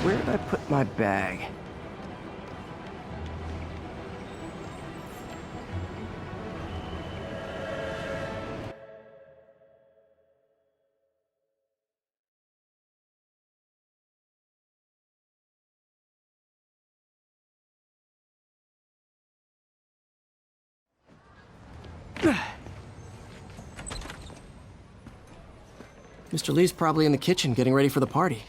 Where did I put my bag? Mr. Lee's probably in the kitchen getting ready for the party.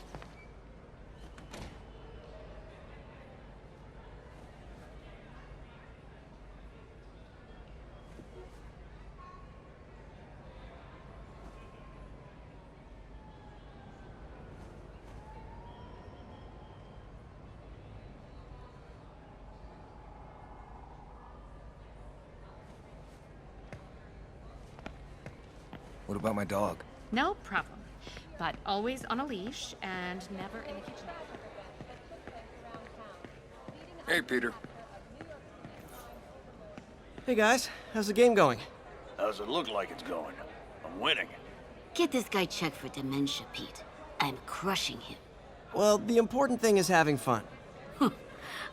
What about my dog? No problem. But always on a leash and never in the kitchen. Hey, Peter. Hey guys, how's the game going? How's it look like it's going? I'm winning. Get this guy checked for dementia, Pete. I'm crushing him. Well, the important thing is having fun.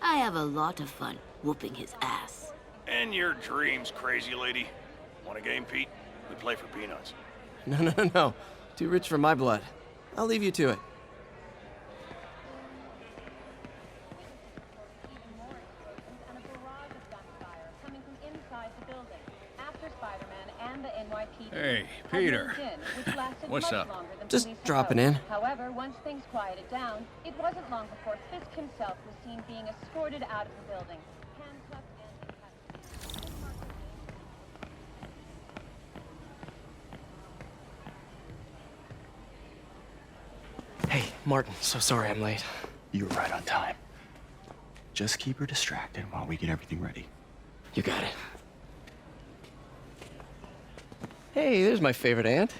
I have a lot of fun whooping his ass. And your dreams, crazy lady. Want a game, Pete? We play for peanuts. No. Too rich for my blood. I'll leave you to it. Hey, Peter. What's up? Just dropping in. However, once things quieted down, it wasn't long before Fisk himself was seen being escorted out of the building, handcuffed and in custody. Hey, Martin, so sorry I'm late. You were right on time. Just keep her distracted while we get everything ready. You got it. Hey, there's my favorite aunt.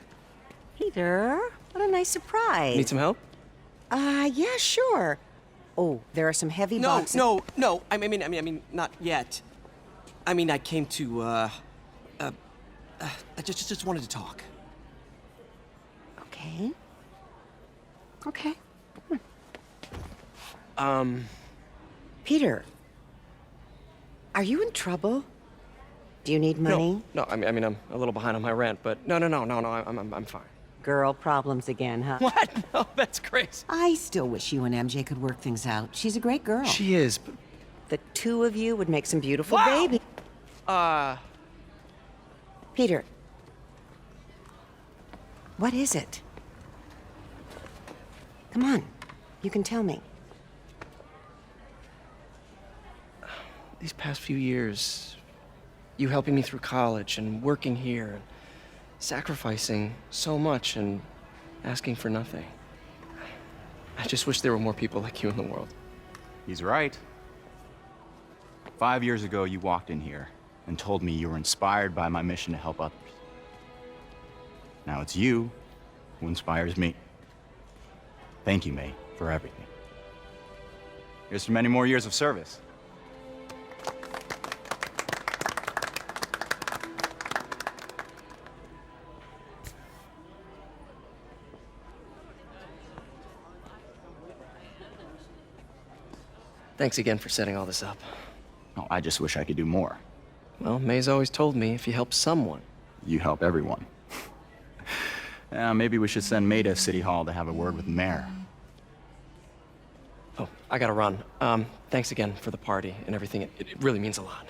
Peter, what a nice surprise. Need some help? Yeah, sure. Oh, there are some heavy boxes. No. I mean, not yet. I mean, I came to, I just wanted to talk. Okay. Okay. Peter, are you in trouble? Do you need money? No, I mean, I'm a little behind on my rent, but no, I'm fine. Girl problems again, huh? What? No, that's crazy. I still wish you and MJ could work things out. She's a great girl. She is, but... The two of you would make some beautiful Wow! baby. Peter. What is it? Come on. You can tell me. These past few years, you helping me through college and working here, and sacrificing so much and asking for nothing. I just wish there were more people like you in the world. He's right. 5 years ago, you walked in here and told me you were inspired by my mission to help others. Now it's you who inspires me. Thank you, May, for everything. Here's to many more years of service. Thanks again for setting all this up. Oh, I just wish I could do more. Well, May's always told me if you help someone. You help everyone. Maybe we should send May to City Hall to have a word with the mayor. Oh, I gotta run. Thanks again for the party and everything. It really means a lot.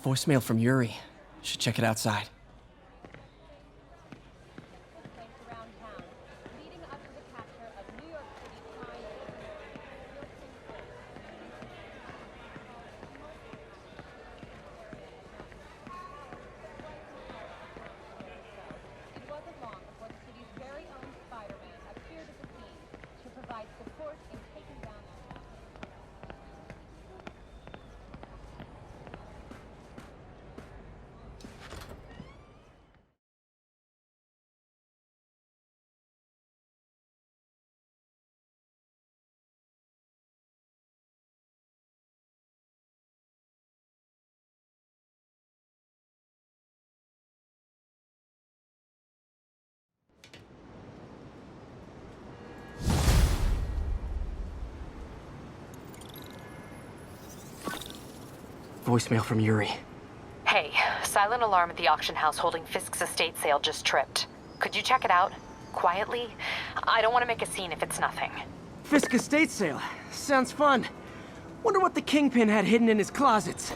Voicemail from Yuri. Should check it outside. It wasn't long before the city's very own Spiderman appeared at the scene to provide support in taking down that. voicemail from Yuri. Hey, silent alarm at the auction house holding Fisk's estate sale just tripped. Could you check it out? Quietly? I don't want to make a scene if it's nothing. Fisk estate sale. Sounds fun. Wonder what the Kingpin had hidden in his closets.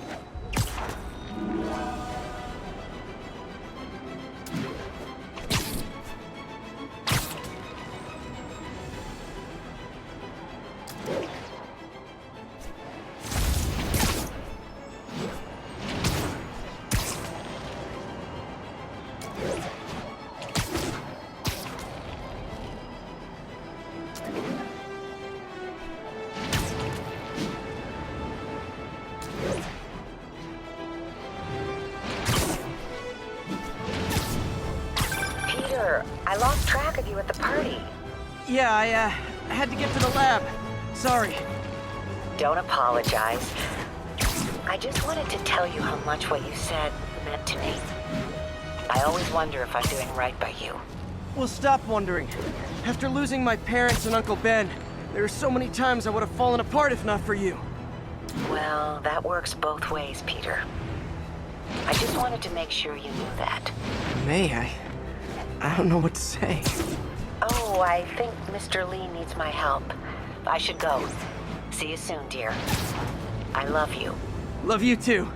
Peter, I lost track of you at the party. Yeah, I had to get to the lab. Sorry. Don't apologize. I just wanted to tell you how much what you said meant to me. I always wonder if I'm doing right by you. Well, stop wondering. After losing my parents and Uncle Ben, there are so many times I would have fallen apart if not for you. Well, that works both ways, Peter. I just wanted to make sure you knew that. May, I don't know what to say. Oh, I think Mr. Lee needs my help. I should go. See you soon, dear. I love you. Love you too.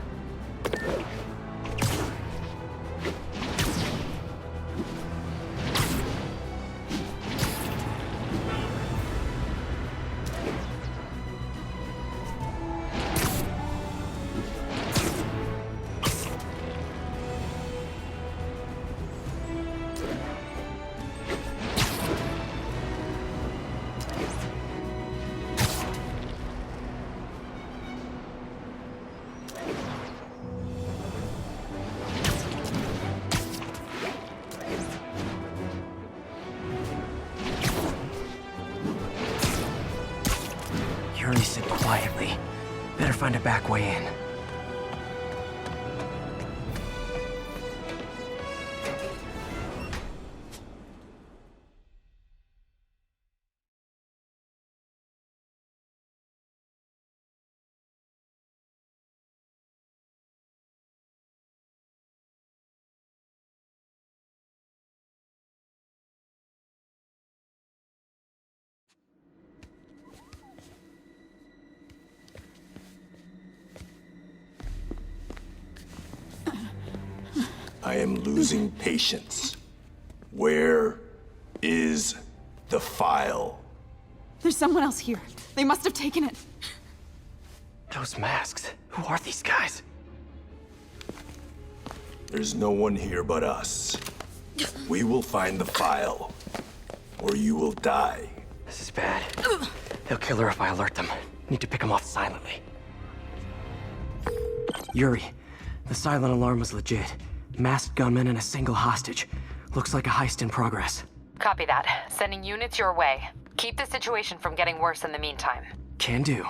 Yuri said quietly. Better find a back way in. I am losing patience. Where is the file? There's someone else here. They must have taken it. Those masks. Who are these guys? There's no one here but us. We will find the file, or you will die. This is bad. They'll kill her if I alert them. Need to pick them off silently. Yuri, the silent alarm was legit. Masked gunmen and a single hostage. Looks like a heist in progress. Copy that. Sending units your way. Keep the situation from getting worse in the meantime. Can do.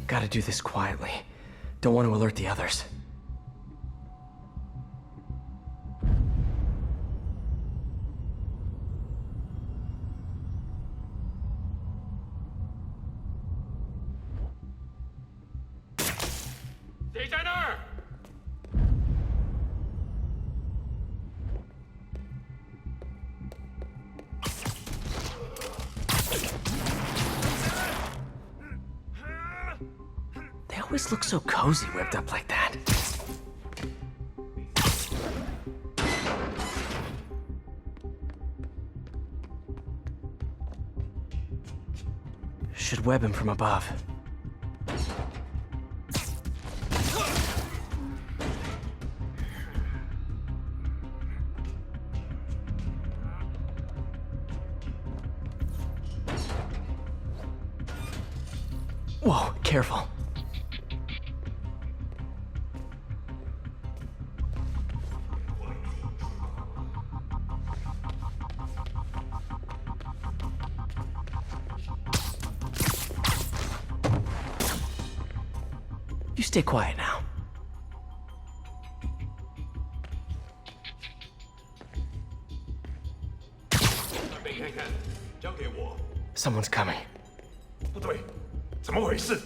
Gotta do this quietly. Don't want to alert the others. They always look so cozy whipped up like that. Should web him from above. Whoa, careful. You stay quiet now. Someone's coming. 不对，怎么回事？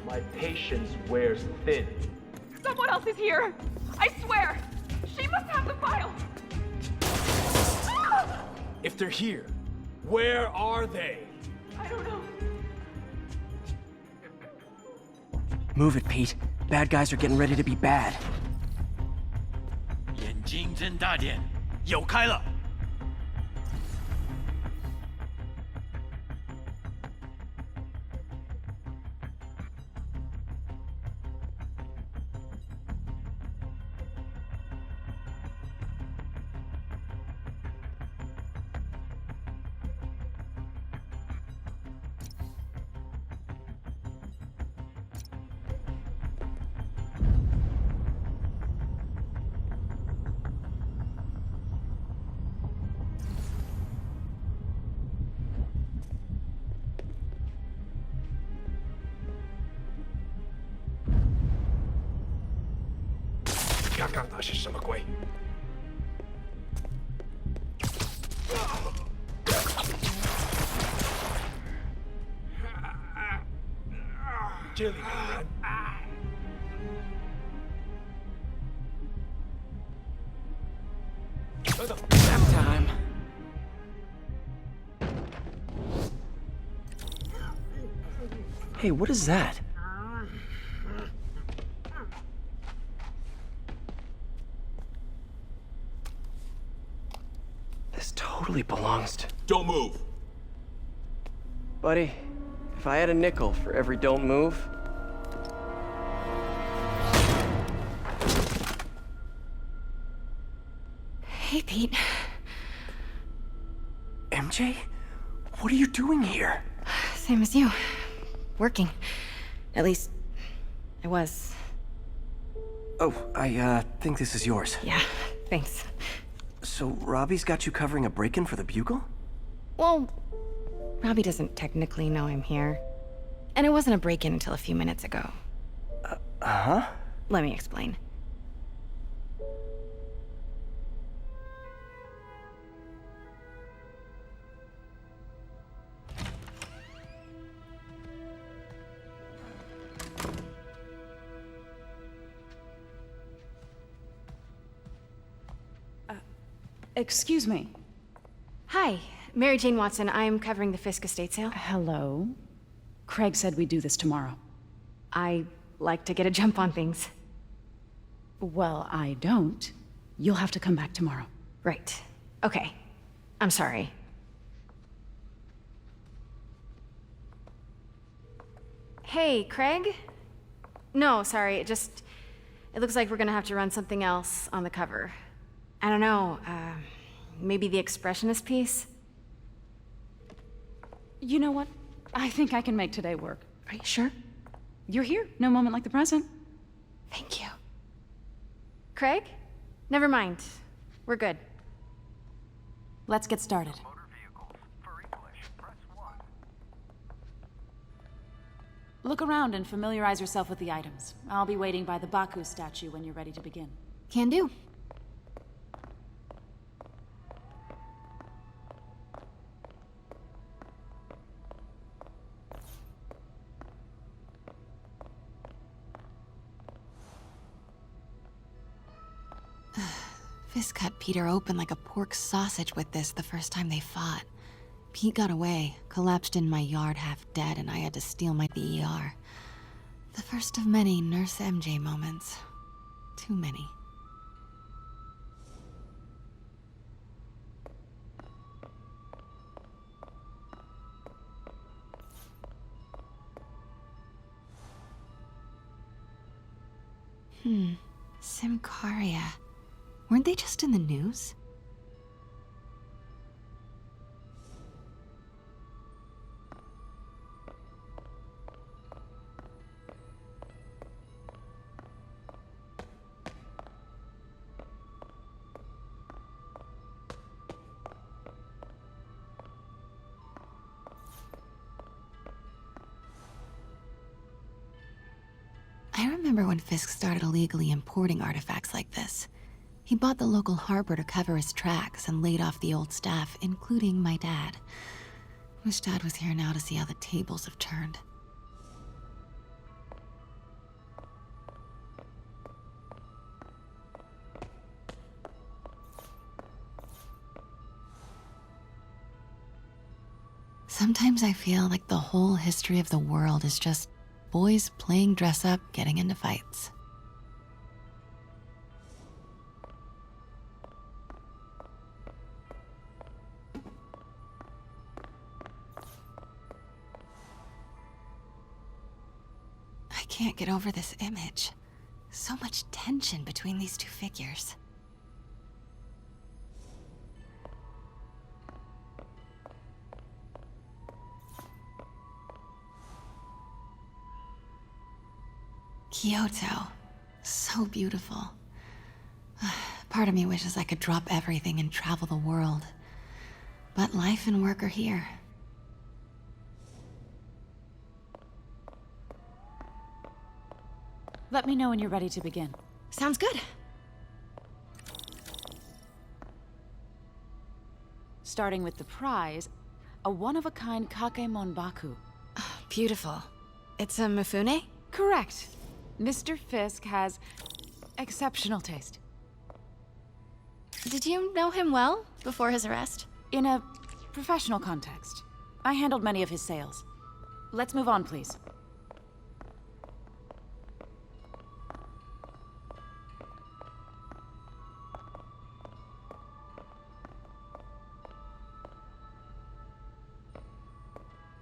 My patience wears thin. Someone else is here! I swear! She must have the file! If they're here, where are they? I don't know. Move it, Pete. Bad guys are getting ready to be bad. 眼睛睁大点，有开了。刚刚那是什么鬼？这里有人。等等。 Time. Hey, what is that? This totally belongs to... Don't move. Buddy, if I had a nickel for every don't move... Hey, Pete. MJ? What are you doing here? Same as you. Working. At least, I was. Oh, I think this is yours. Yeah, thanks. So Robbie's got you covering a break-in for the Bugle? Well, Robbie doesn't technically know I'm here. And it wasn't a break-in until a few minutes ago. Uh-huh? Let me explain. Excuse me. Hi, Mary Jane Watson. I'm covering the Fisk estate sale. Hello. Craig said we'd do this tomorrow. I like to get a jump on things. Well, I don't. You'll have to come back tomorrow. Right. Okay. I'm sorry. Hey, Craig? No, sorry, it looks like we're gonna have to run something else on the cover. I don't know, maybe the expressionist piece? You know what? I think I can make today work. Are you sure? You're here. No moment like the present. Thank you. Craig? Never mind. We're good. Let's get started. Look around and familiarize yourself with the items. I'll be waiting by the Baku statue when you're ready to begin. Can do. Fisk cut Peter open like a pork sausage with this the first time they fought. Pete got away, collapsed in my yard half dead, and I had to steal my the ER. The first of many Nurse MJ moments. Too many. Simcaria. Weren't they just in the news? remember when Fisk started illegally importing artifacts like this. He bought the local harbor to cover his tracks and laid off the old staff, including my dad. Wish Dad was here now to see how the tables have turned. Sometimes I feel like the whole history of the world is just boys playing dress up, getting into fights. I can't get over this image. So much tension between these two figures. Kyoto. So beautiful. Part of me wishes I could drop everything and travel the world. But life and work are here. Let me know when you're ready to begin. Sounds good. Starting with the prize, a one-of-a-kind Kakemon Baku. Beautiful. It's a Mifune? Correct. Mr. Fisk has exceptional taste. Did you know him well before his arrest? In a professional context. I handled many of his sales. Let's move on, please.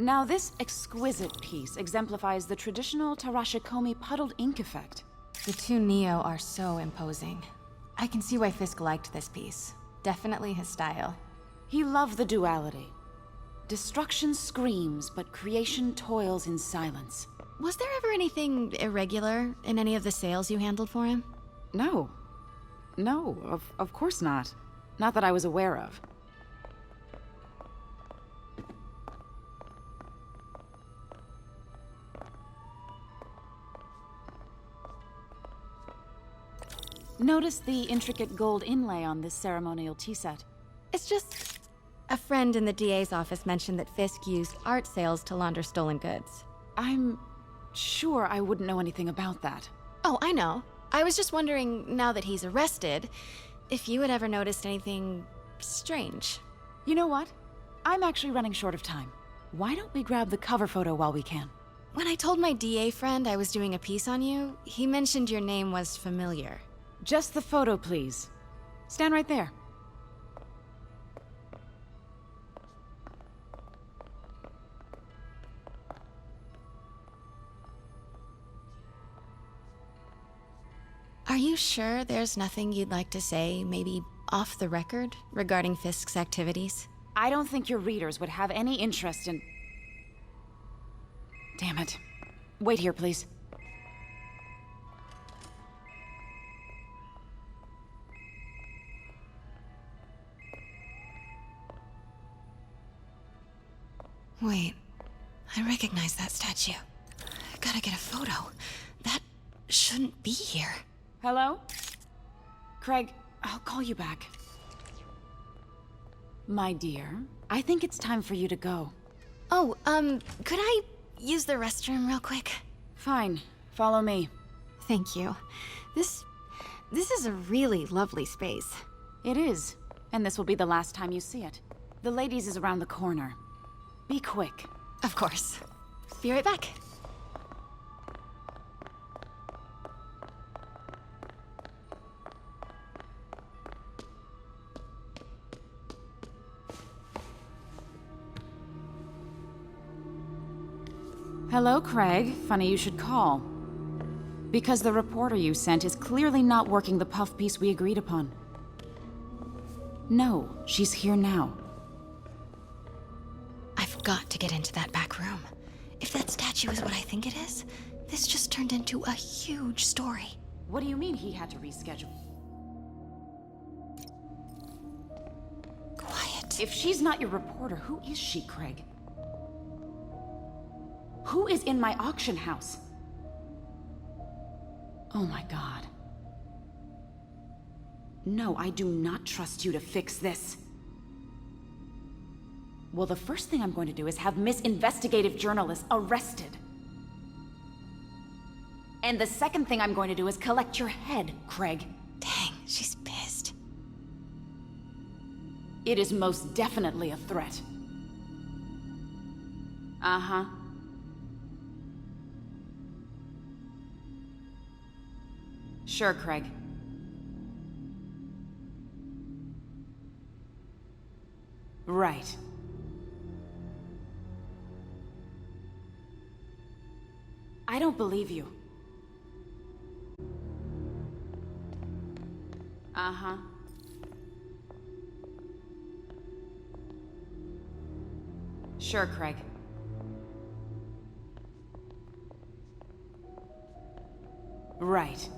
Now, this exquisite piece exemplifies the traditional Tarashikomi puddled ink effect. The two Neo are so imposing. I can see why Fisk liked this piece. Definitely his style. He loved the duality. Destruction screams, but creation toils in silence. Was there ever anything irregular in any of the sales you handled for him? No. No, of course not. Not that I was aware of. Notice the intricate gold inlay on this ceremonial tea set. It's just... a friend in the DA's office mentioned that Fisk used art sales to launder stolen goods. I'm sure I wouldn't know anything about that. Oh, I know. I was just wondering, now that he's arrested, if you had ever noticed anything strange. You know what? I'm actually running short of time. Why don't we grab the cover photo while we can? When I told my DA friend I was doing a piece on you, he mentioned your name was familiar. Just the photo, please. Stand right there. Are you sure there's nothing you'd like to say, maybe off the record, regarding Fisk's activities? I don't think your readers would have any interest in... Damn it. Wait here, please. Wait, I recognize that statue. I gotta get a photo. That shouldn't be here. Hello? Craig, I'll call you back. My dear, I think it's time for you to go. Oh, could I use the restroom real quick? Fine. Follow me. Thank you. This is a really lovely space. It is. And this will be the last time you see it. The ladies is around the corner. Be quick. Of course. Be right back. Hello, Craig. Funny you should call. Because the reporter you sent is clearly not working the puff piece we agreed upon. No, she's here now. I've got to get into that back room. If that statue is what I think it is, this just turned into a huge story. What do you mean he had to reschedule? Quiet. If she's not your reporter, who is she, Craig? Who is in my auction house? Oh my god. No, I do not trust you to fix this. Well, the first thing I'm going to do is have Miss Investigative Journalist arrested. And the second thing I'm going to do is collect your head, Craig. Dang, she's pissed. It is most definitely a threat. Uh-huh. Sure, Craig. Right. I don't believe you. Uh-huh. Sure, Craig. Right.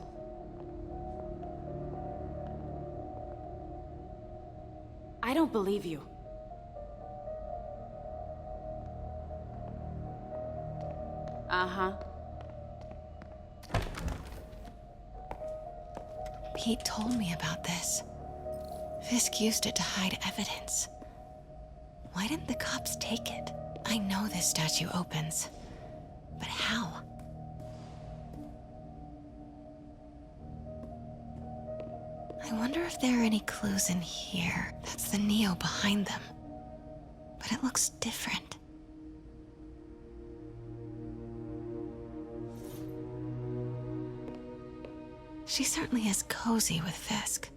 I don't believe you. Uh-huh. Pete told me about this. Fisk used it to hide evidence. Why didn't the cops take it? I know this statue opens, but how? I wonder if there are any clues in here. That's the Neo behind them. But it looks different. She certainly is cozy with Fisk.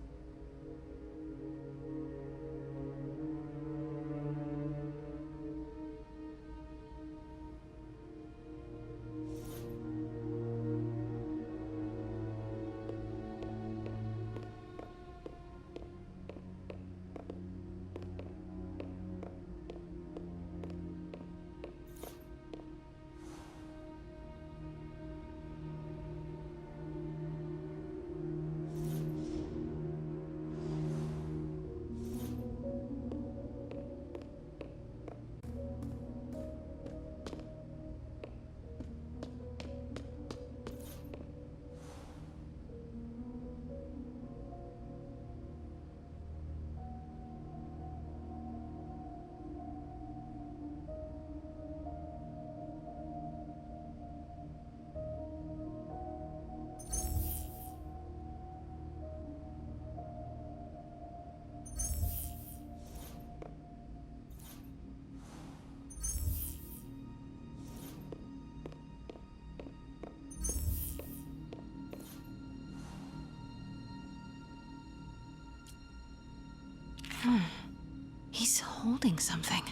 He's holding something.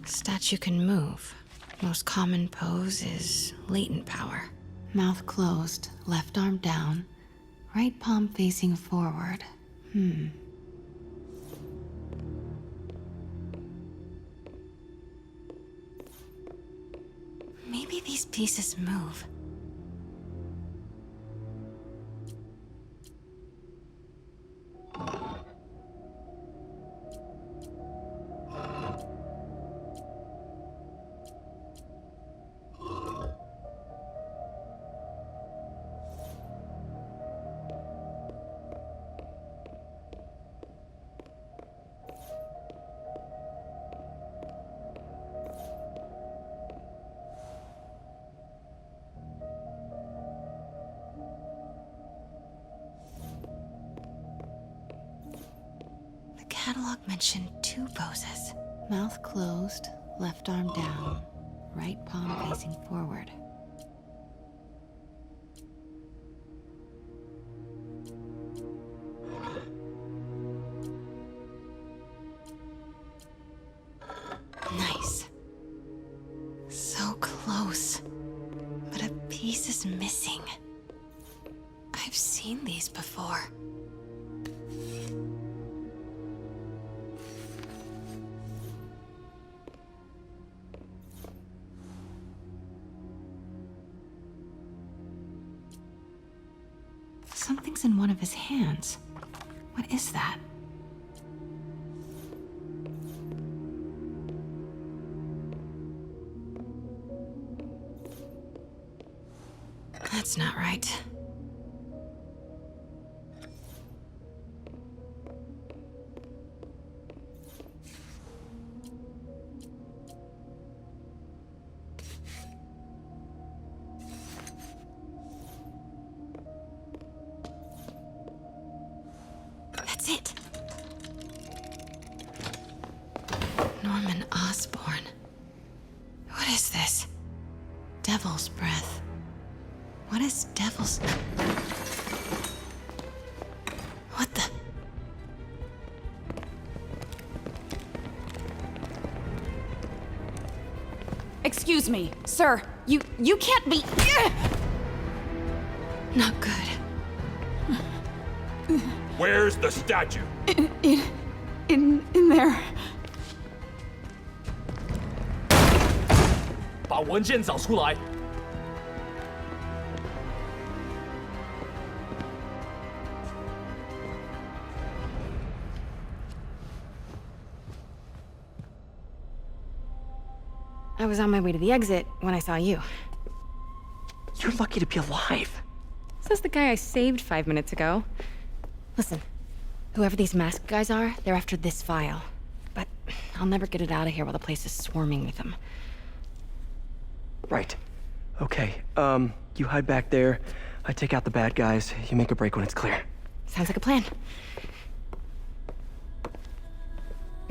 Statue can move. Most common pose is latent power. Mouth closed, left arm down, right palm facing forward. Maybe these pieces move. The catalog mentioned 2 poses. Mouth closed, left arm down, right palm facing forward. Nice. So close. But a piece is missing. I've seen these before. Something's in one of his hands. What is that? That's not right. That's it. Norman Osborn. What is this? Devil's breath. What is devil's... What the... Excuse me, sir. You can't be... Not good. Where's the statue? In there. 把文件找出来。 I was on my way to the exit when I saw you. You're lucky to be alive. Says the guy I saved 5 minutes ago. Listen, whoever these masked guys are, they're after this file. But I'll never get it out of here while the place is swarming with them. Right. Okay, you hide back there. I take out the bad guys. You make a break when it's clear. Sounds like a plan.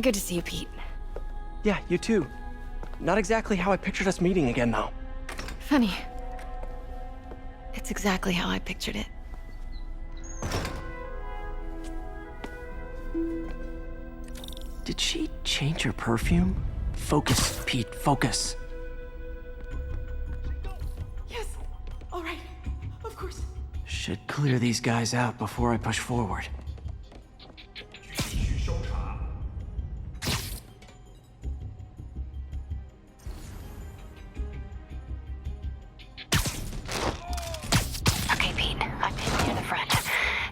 Good to see you, Pete. Yeah, you too. Not exactly how I pictured us meeting again, though. Funny. It's exactly how I pictured it. Did she change her perfume? Focus, Pete, focus. Yes. All right. Of course. Should clear these guys out before I push forward. Okay, Pete. I'm in near the front.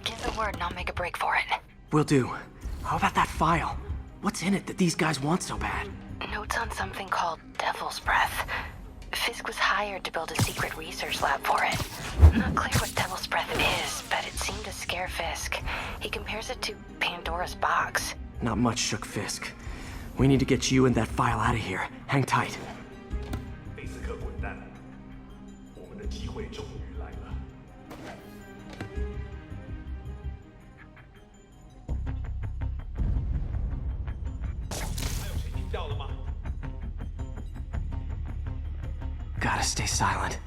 Give the word and I'll make a break for it. Will do. How about that file? What's in it that these guys want so bad? Notes on something called Devil's Breath. Fisk was hired to build a secret research lab for it. Not clear what Devil's Breath is, but it seemed to scare Fisk. He compares it to Pandora's box. Not much shook Fisk. We need to get you and that file out of here. Hang tight. 贝斯克滚蛋！我们的机会终于来了。还有谁听到了吗？ Gotta stay silent.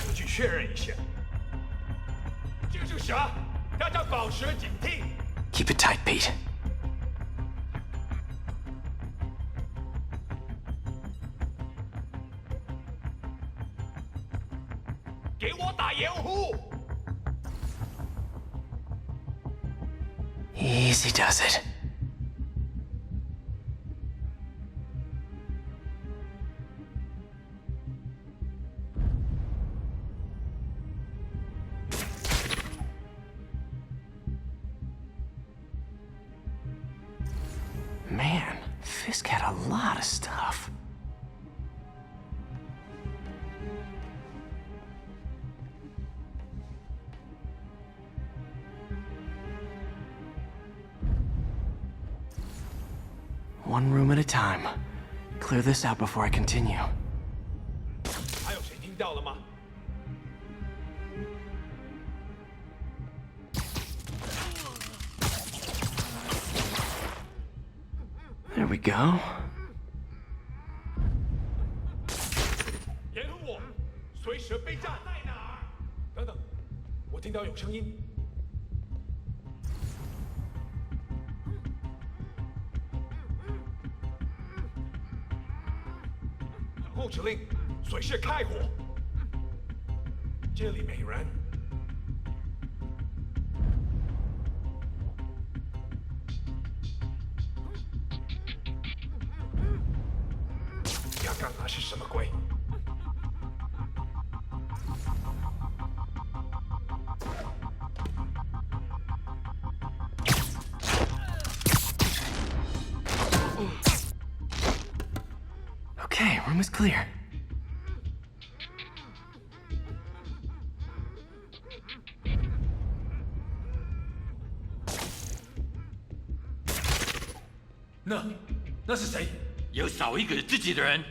我去确认一下。蜘蛛侠，大家保持警惕。 Keep it tight, Pete. 给我打掩护！ Easy does it. Man, Fisk had a lot of stuff. One room at a time. Clear this out before I continue. 还有谁听到了吗？ There we go. 掩护我，随时备战。在哪儿？等等，我听到有声音。等候指令，随时开火。这里没人。刚刚是什么鬼？ Okay, room is clear. No, 那是谁？有少一个自己的人。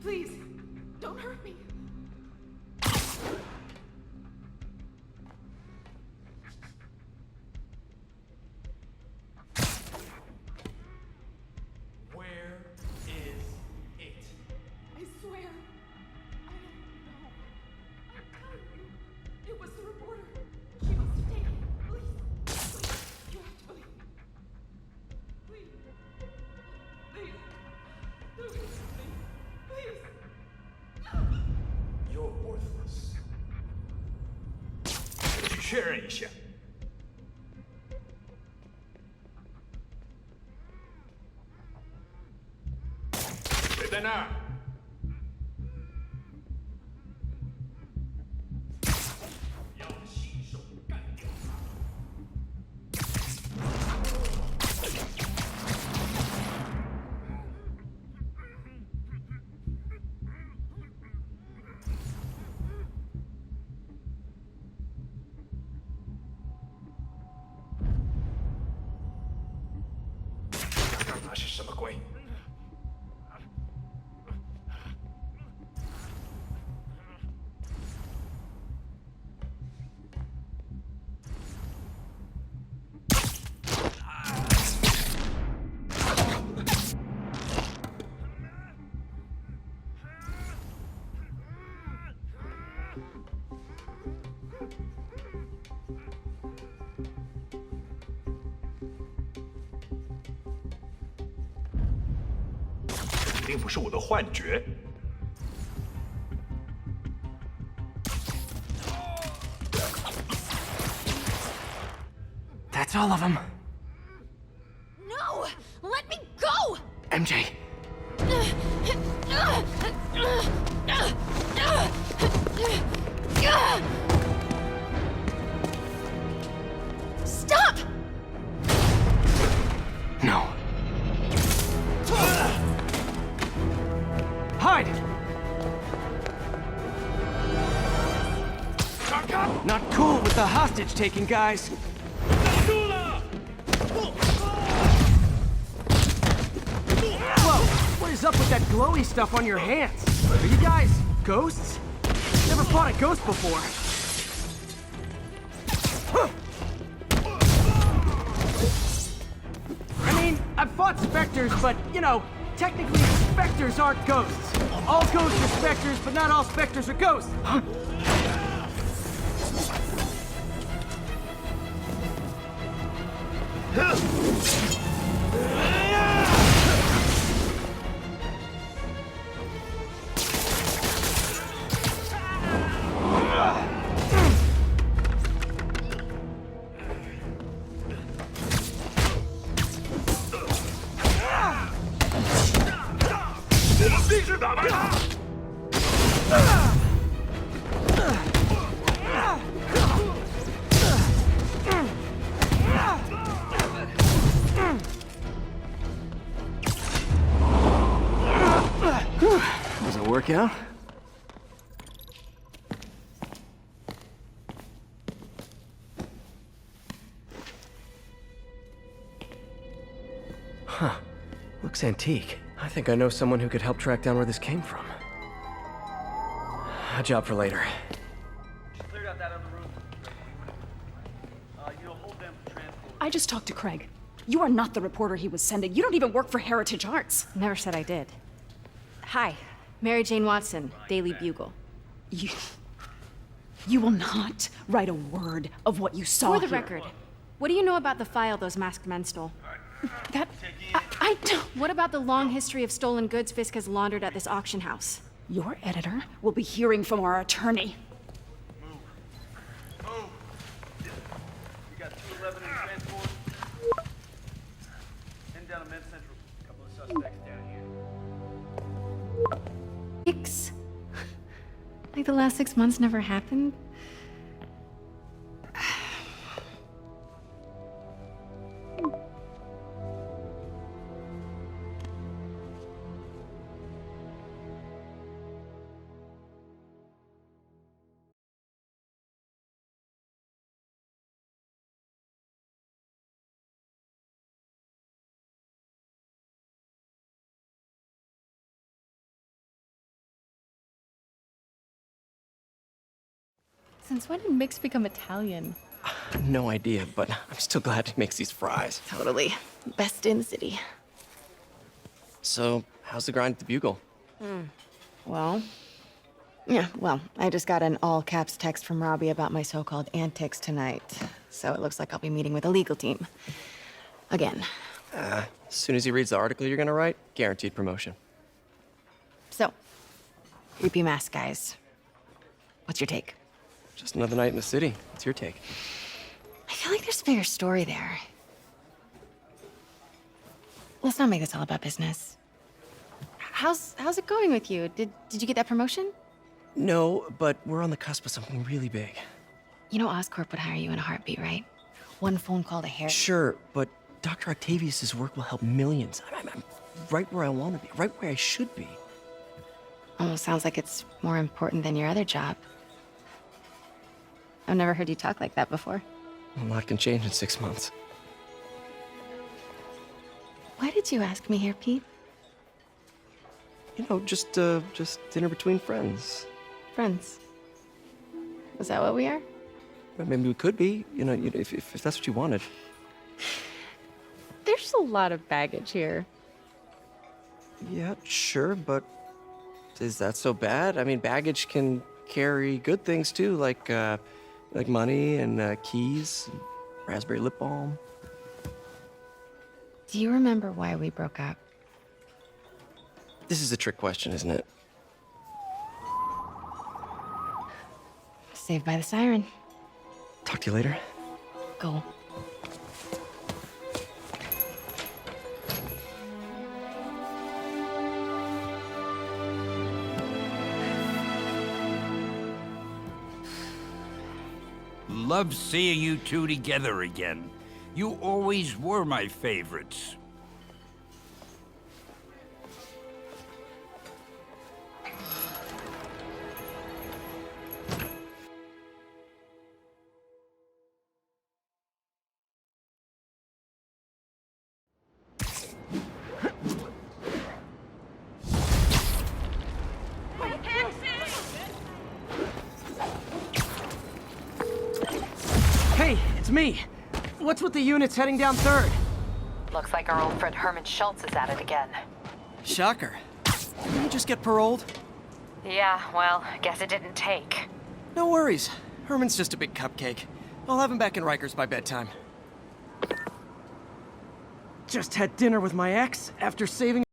Please, don't hurt me. Where is it? I swear, I don't know. I'm telling you, it was the reporter. She must have taken it. Please, you have to believe me. Please, please, do it, please. You're worthless. 我去确认一下。谁在那儿？要亲手干掉他！ 那是什么鬼？一定不是我的幻觉。 That's all of them. No! Let me go! MJ. Stop! No. Hide! Not cool with the hostage taking, guys. Whoa! What is up with that glowy stuff on your hands? Are you guys ghosts? Never fought a ghost before. I mean, I've fought specters, but, you know, technically specters aren't ghosts. All ghosts are specters, but not all specters are ghosts. Was it workout? Huh. Looks antique. I think I know someone who could help track down where this came from. A job for later. I just talked to Craig. You are not the reporter he was sending. You don't even work for Heritage Arts. Never said I did. Hi, Mary Jane Watson, Daily Bugle. You will not write a word of what you saw For the here. record, what do you know about the file those masked men stole? That... I don't... What about the long history of stolen goods Fisk has laundered at this auction house? Your editor will be hearing from our attorney. We got 211 in transport. Heading down to Med Central. A couple of suspects down here. Yikes. Like the last 6 months never happened? Since when did Mix become Italian? No idea, but I'm still glad he makes these fries. Totally. Best in the city. So, how's the grind at the Bugle? Well, I just got an all-caps text from Robbie about my so-called antics tonight. So it looks like I'll be meeting with the legal team. Again. As soon as he reads the article you're gonna write, guaranteed promotion. So, creepy mask guys. What's your take? Just another night in the city. What's your take? I feel like there's a bigger story there. Let's not make this all about business. How's it going with you? Did you get that promotion? No, but we're on the cusp of something really big. You know Oscorp would hire you in a heartbeat, right? One phone call to Harry. Sure, but Dr. Octavius's work will help millions. I'm right where I want to be, right where I should be. Almost sounds like it's more important than your other job. I've never heard you talk like that before. A lot can change in 6 months. Why did you ask me here, Pete? You know, just dinner between friends. Friends. Is that what we are? Well, maybe we could be, if that's what you wanted. There's a lot of baggage here. Yeah, sure, but is that so bad? I mean, baggage can carry good things too, like money and keys, and raspberry lip balm. Do you remember why we broke up? This is a trick question, isn't it? Saved by the siren. Talk to you later. Go. Love seeing you two together again. You always were my favorites. Hey, it's me. What's with the units heading down 3rd? Looks like our old friend Herman Schultz is at it again. Shocker. Didn't you just get paroled? Yeah, well, guess it didn't take. No worries. Herman's just a big cupcake. I'll have him back in Rikers by bedtime. Just had dinner with my ex after saving